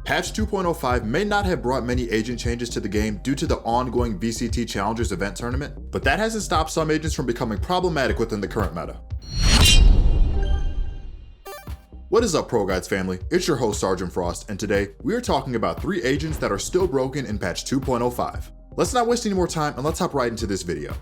Patch 2.05 may not have brought many agent changes to the game due to the ongoing VCT Challengers event tournament, but that hasn't stopped some agents from becoming problematic within the current meta. What is up, Pro Guides family? It's your host Sergeant Frost, and today we are talking about 3 agents that are still broken in patch 2.05. Let's not waste any more time and let's hop right into this video.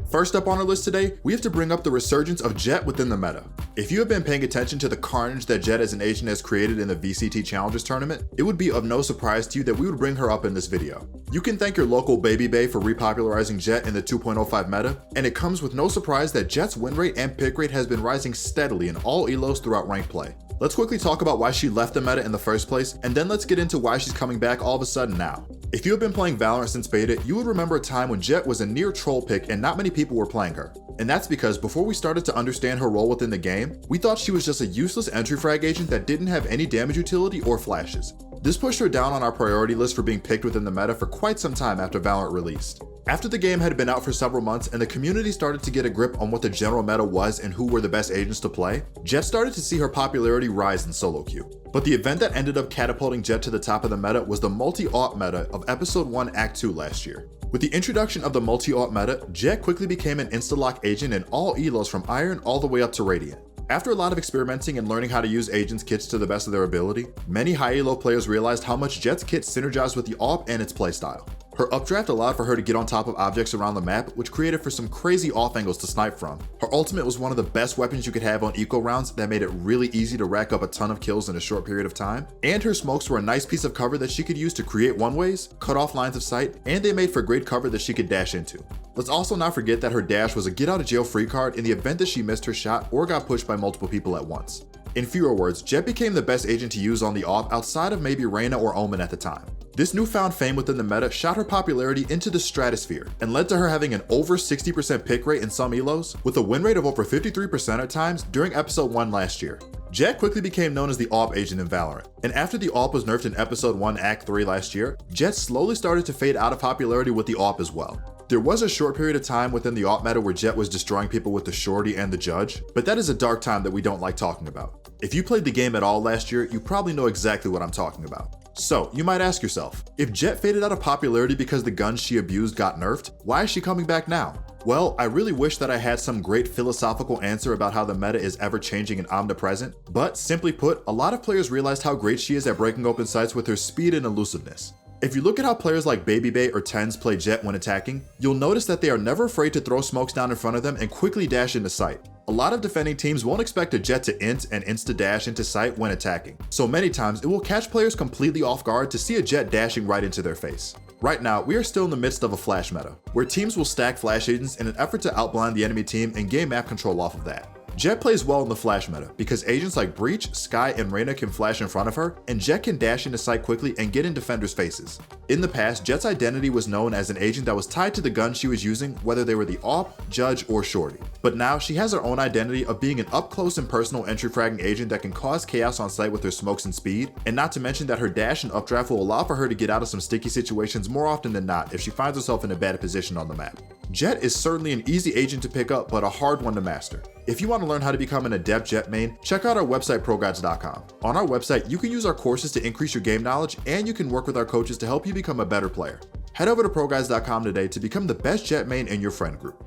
First up on our list today, we have to bring up the resurgence of Jett within the meta. If you have been paying attention to the carnage that Jett as an agent has created in the VCT Challengers tournament, it would be of no surprise to you that we would bring her up in this video. You can thank your local Baby Bay for repopularizing Jett in the 2.05 meta, and it comes with no surprise that Jett's win rate and pick rate has been rising steadily in all elos throughout ranked play. Let's quickly talk about why she left the meta in the first place, and then let's get into why she's coming back all of a sudden now. If you have been playing Valorant since beta, you would remember a time when Jett was a near troll pick and not many people were playing her. And that's because before we started to understand her role within the game, we thought she was just a useless entry frag agent that didn't have any damage utility or flashes. This pushed her down on our priority list for being picked within the meta for quite some time after Valorant released. After the game had been out for several months and the community started to get a grip on what the general meta was and who were the best agents to play, Jett started to see her popularity rise in solo queue. But the event that ended up catapulting Jett to the top of the meta was the multi-AWP meta of Episode 1 Act 2 last year. With the introduction of the multi-AWP meta, Jett quickly became an insta-lock agent in all elos from Iron all the way up to Radiant. After a lot of experimenting and learning how to use agents' kits to the best of their ability, many high elo players realized how much Jett's kit synergized with the AWP and its playstyle. Her updraft allowed for her to get on top of objects around the map, which created for some crazy off angles to snipe from. Her ultimate was one of the best weapons you could have on eco rounds that made it really easy to rack up a ton of kills in a short period of time. And her smokes were a nice piece of cover that she could use to create one-ways, cut off lines of sight, and they made for great cover that she could dash into. Let's also not forget that her dash was a get out of jail free card in the event that she missed her shot or got pushed by multiple people at once. In fewer words, Jett became the best agent to use on the AWP outside of maybe Reyna or Omen at the time. This newfound fame within the meta shot her popularity into the stratosphere and led to her having an over 60% pick rate in some elos, with a win rate of over 53% at times during Episode 1 last year. Jett quickly became known as the AWP agent in Valorant, and after the AWP was nerfed in Episode 1 Act 3 last year, Jett slowly started to fade out of popularity with the AWP as well. There was a short period of time within the AWP meta where Jett was destroying people with the Shorty and the Judge, but that is a dark time that we don't like talking about. If you played the game at all last year, you probably know exactly what I'm talking about. So, you might ask yourself, if Jett faded out of popularity because the guns she abused got nerfed, why is she coming back now? Well, I really wish that I had some great philosophical answer about how the meta is ever changing and omnipresent, but simply put, a lot of players realized how great she is at breaking open sites with her speed and elusiveness. If you look at how players like Baby Bay or Tens play Jett when attacking, you'll notice that they are never afraid to throw smokes down in front of them and quickly dash into sight. A lot of defending teams won't expect a Jett to int and insta-dash into sight when attacking, so many times it will catch players completely off guard to see a Jett dashing right into their face. Right now, we are still in the midst of a flash meta, where teams will stack flash agents in an effort to outblind the enemy team and gain map control off of that. Jett plays well in the flash meta because agents like Breach, Skye, and Reyna can flash in front of her, and Jett can dash into sight quickly and get in defenders' faces. In the past, Jett's identity was known as an agent that was tied to the gun she was using, whether they were the AWP, Judge, or Shorty. But now, she has her own identity of being an up-close and personal entry fragging agent that can cause chaos on sight with her smokes and speed, and not to mention that her dash and updraft will allow for her to get out of some sticky situations more often than not if she finds herself in a bad position on the map. Jett is certainly an easy agent to pick up, but a hard one to master. If you want to learn how to become an adept Jett main, check out our website ProGuides.com. On our website, you can use our courses to increase your game knowledge, and you can work with our coaches to help you become a better player. Head over to ProGuides.com today to become the best Jett main in your friend group.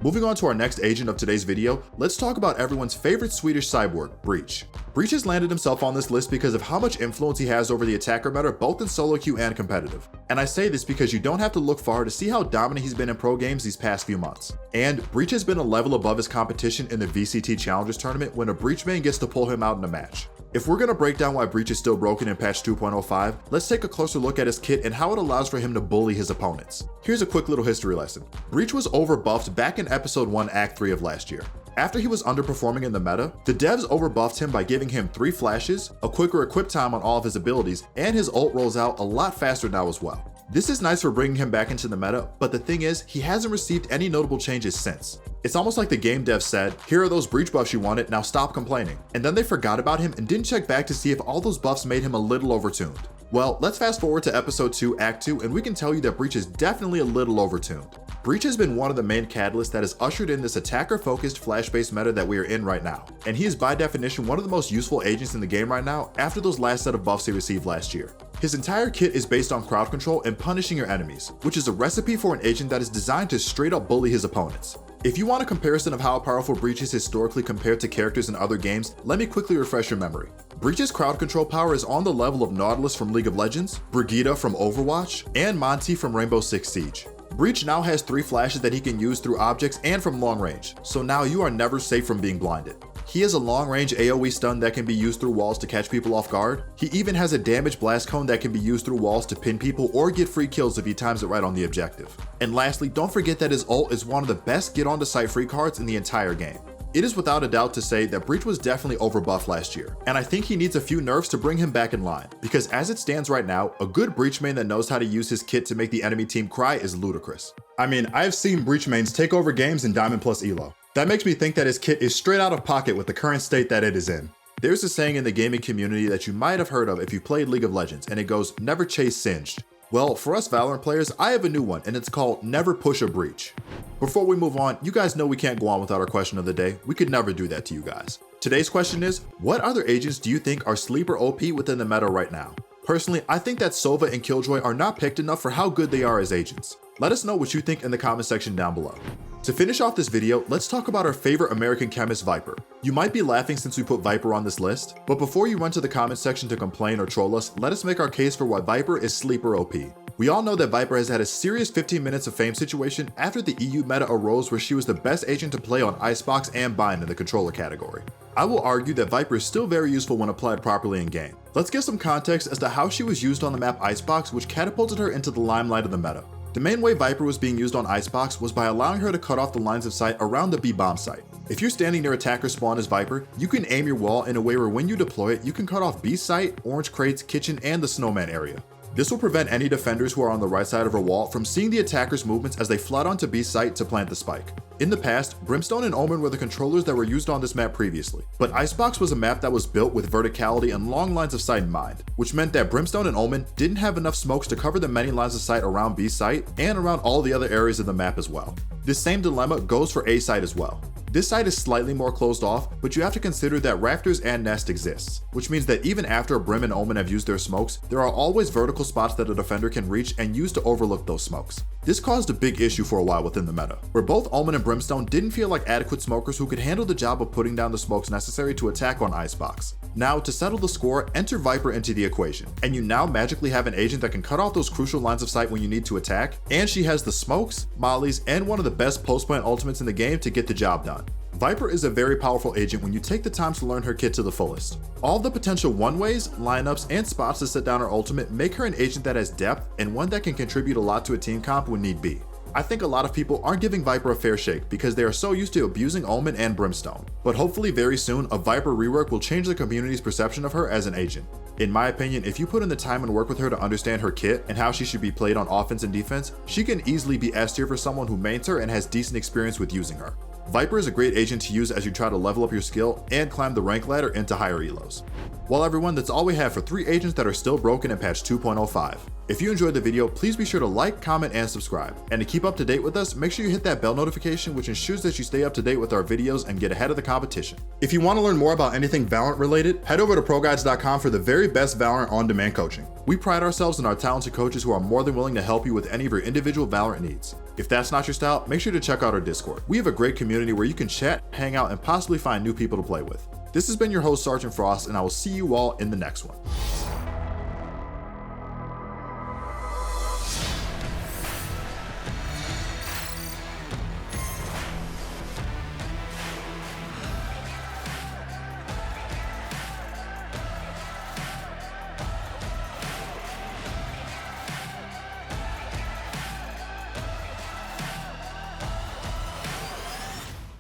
Moving on to our next agent of today's video, let's talk about everyone's favorite Swedish cyborg, Breach. Breach has landed himself on this list because of how much influence he has over the attacker meta both in solo queue and competitive. And I say this because you don't have to look far to see how dominant he's been in pro games these past few months. And Breach has been a level above his competition in the VCT Challengers tournament when a Breach main gets to pull him out in a match. If we're going to break down why Breach is still broken in patch 2.05, let's take a closer look at his kit and how it allows for him to bully his opponents. Here's a quick little history lesson. Breach was overbuffed back in Episode 1 Act 3 of last year. After he was underperforming in the meta, the devs overbuffed him by giving him 3 flashes, a quicker equip time on all of his abilities, and his ult rolls out a lot faster now as well. This is nice for bringing him back into the meta, but the thing is, he hasn't received any notable changes since. It's almost like the game dev said, here are those breach buffs you wanted, now stop complaining. And then they forgot about him and didn't check back to see if all those buffs made him a little overtuned. Well, let's fast forward to episode 2, act 2, and we can tell you that Breach is definitely a little overtuned. Breach has been one of the main catalysts that has ushered in this attacker-focused flash-based meta that we are in right now. And he is by definition one of the most useful agents in the game right now after those last set of buffs he received last year. His entire kit is based on crowd control and punishing your enemies, which is a recipe for an agent that is designed to straight up bully his opponents. If you want a comparison of how powerful Breach is historically compared to characters in other games, let me quickly refresh your memory. Breach's crowd control power is on the level of Nautilus from League of Legends, Brigitte from Overwatch, and Monty from Rainbow Six Siege. Breach now has 3 flashes that he can use through objects and from long range, so now you are never safe from being blinded. He has a long-range AoE stun that can be used through walls to catch people off guard. He even has a damage blast cone that can be used through walls to pin people or get free kills if he times it right on the objective. And lastly, don't forget that his ult is one of the best get onto sight free cards in the entire game. It is without a doubt to say that Breach was definitely overbuffed last year, and I think he needs a few nerfs to bring him back in line, because as it stands right now, a good Breach main that knows how to use his kit to make the enemy team cry is ludicrous. I mean, I've seen Breach mains take over games in Diamond plus Elo. That makes me think that his kit is straight out of pocket with the current state that it is in. There's a saying in the gaming community that you might have heard of if you played League of Legends, and it goes, never chase Singed. Well, for us Valorant players, I have a new one, and it's called never push a Breach. Before we move on, you guys know we can't go on without our question of the day. We could never do that to you guys. Today's question is, what other agents do you think are sleeper OP within the meta right now? Personally, I think that Sova and Killjoy are not picked enough for how good they are as agents. Let us know what you think in the comment section down below. To finish off this video, let's talk about our favorite American chemist, Viper. You might be laughing since we put Viper on this list, but before you run to the comment section to complain or troll us, let us make our case for why Viper is sleeper OP. We all know that Viper has had a serious 15 minutes of fame situation after the EU meta arose where she was the best agent to play on Icebox and Bind in the controller category. I will argue that Viper is still very useful when applied properly in game. Let's get some context as to how she was used on the map Icebox, which catapulted her into the limelight of the meta. The main way Viper was being used on Icebox was by allowing her to cut off the lines of sight around the B-bomb site. If you're standing near attacker spawn as Viper, you can aim your wall in a way where when you deploy it, you can cut off B site, orange crates, kitchen, and the snowman area. This will prevent any defenders who are on the right side of a wall from seeing the attacker's movements as they flood onto B site to plant the spike. In the past, Brimstone and Omen were the controllers that were used on this map previously, but Icebox was a map that was built with verticality and long lines of sight in mind, which meant that Brimstone and Omen didn't have enough smokes to cover the many lines of sight around B site and around all the other areas of the map as well. This same dilemma goes for A site as well. This site is slightly more closed off, but you have to consider that Rafters and Nest exists, which means that even after Brim and Omen have used their smokes, there are always vertical spots that a defender can reach and use to overlook those smokes. This caused a big issue for a while within the meta, where both Omen and Brimstone didn't feel like adequate smokers who could handle the job of putting down the smokes necessary to attack on Icebox. Now, to settle the score, enter Viper into the equation, and you now magically have an agent that can cut off those crucial lines of sight when you need to attack, and she has the smokes, mollies, and one of the best post-plant ultimates in the game to get the job done. Viper is a very powerful agent when you take the time to learn her kit to the fullest. All the potential one-ways, lineups, and spots to set down her ultimate make her an agent that has depth and one that can contribute a lot to a team comp when need be. I think a lot of people aren't giving Viper a fair shake because they are so used to abusing Omen and Brimstone, but hopefully very soon a Viper rework will change the community's perception of her as an agent. In my opinion, if you put in the time and work with her to understand her kit and how she should be played on offense and defense, she can easily be S tier for someone who mains her and has decent experience with using her. Viper is a great agent to use as you try to level up your skill and climb the rank ladder into higher elos. Well everyone, that's all we have for 3 agents that are still broken in patch 2.05. If you enjoyed the video, please be sure to like, comment, and subscribe. And to keep up to date with us, make sure you hit that bell notification which ensures that you stay up to date with our videos and get ahead of the competition. If you want to learn more about anything Valorant related, head over to ProGuides.com for the very best Valorant on-demand coaching. We pride ourselves in our talented coaches who are more than willing to help you with any of your individual Valorant needs. If that's not your style, make sure to check out our Discord. We have a great community where you can chat, hang out, and possibly find new people to play with. This has been your host, Sergeant Frost, and I will see you all in the next one.